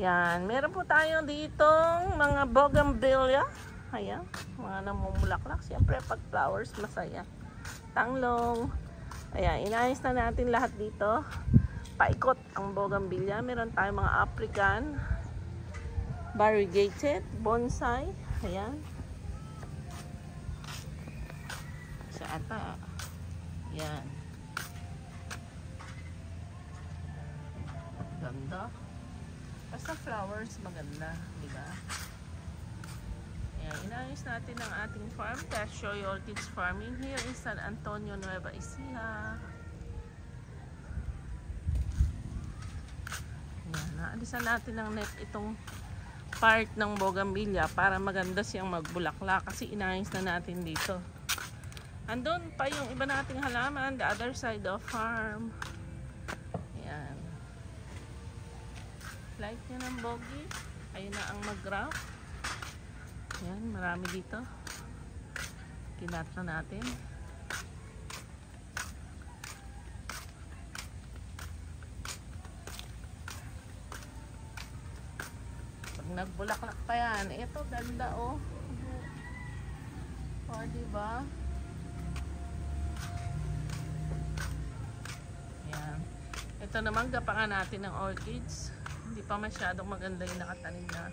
Yan, meron po tayo ditong mga bougainvillea. Ayan, mga namumulaklak. Siyempre, pag flowers, masaya. Tanglong. Ayan, inayos na natin lahat dito. Paikot ang bougainvillea. Meron tayong mga African, variegated, bonsai. Ayan. Sa ata. Ayan. Ganda. Basta flowers, maganda, di ba? Ayan, inayos natin ang ating farm. Teshoy Orchids Farming here in San Antonio, Nueva Ecija. Ayan, naalisan natin ng net itong part ng bougainvillea para maganda siyang magbulaklak kasi inayos na natin dito. Andun pa yung iba nating halaman, the other side of farm. Ayan. Like nyo ng bogi. Ayun na ang mag-graft. Ayan, marami dito. Kinat na natin. Pag nagbulaklak pa yan, ito ganda oh. O, diba? Ayan. Ito naman gapangan natin ng orchids. Hindi pa masyadong maganda yung nakatanim na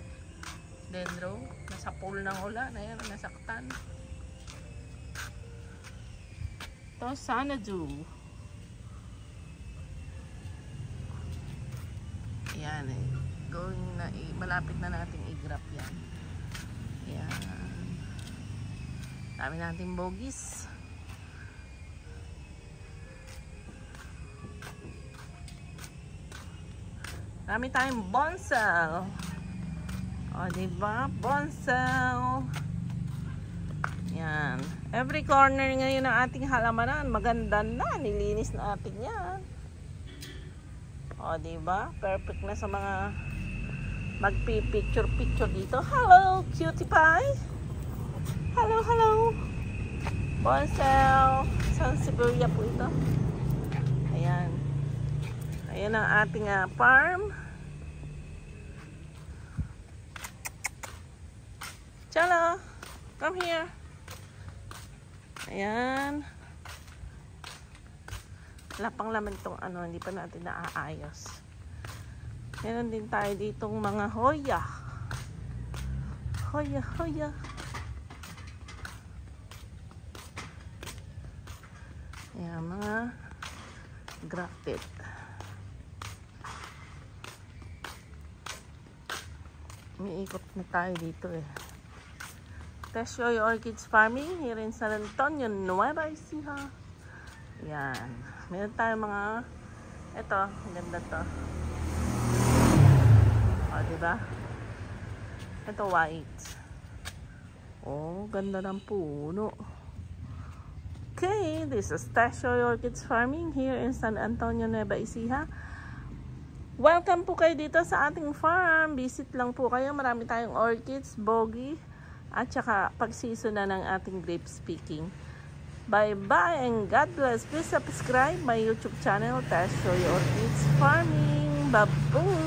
dendro. Nasa pool ng ulan. Ayan, nasaktan. Ito, Xanadu. Ayan eh. Malapit na natin i-grap yan. Ayan. Dami natin bogies. Dami tayong bonsal. O, diba? Bonsal. Yan. Every corner ngayon ng ating halamanan, maganda na. Nilinis na natin yan. O, diba? Perfect na sa mga magpipicture-picture dito. Hello, cutie pie. Hello, hello. Bonsal. Sansevieria po ito. Ayan. Ayan ang ating farm. Chala, come here. Ayan. Wala pang laman itong ano, hindi pa natin naaayos. Meron din tayo ditong mga hoya. Hoya, hoya. Ayan, mga grafted. Umiikot na tayo dito eh. Teshoy Orchids Farming here in San Antonio, Nueva Ecija. Yan. Meron tayong mga ito, ganda to. O, diba? Ito white. Oh, ganda ng puno. Okay, this is Teshoy Orchids Farming here in San Antonio, Nueva Ecija. Welcome po kayo dito sa ating farm. Visit lang po kayo. Marami tayong orchids, bogi, at saka pag-season na ng ating grapes picking. Bye-bye and God bless. Please subscribe my YouTube channel, Teshoy Orchids Farming. Babu!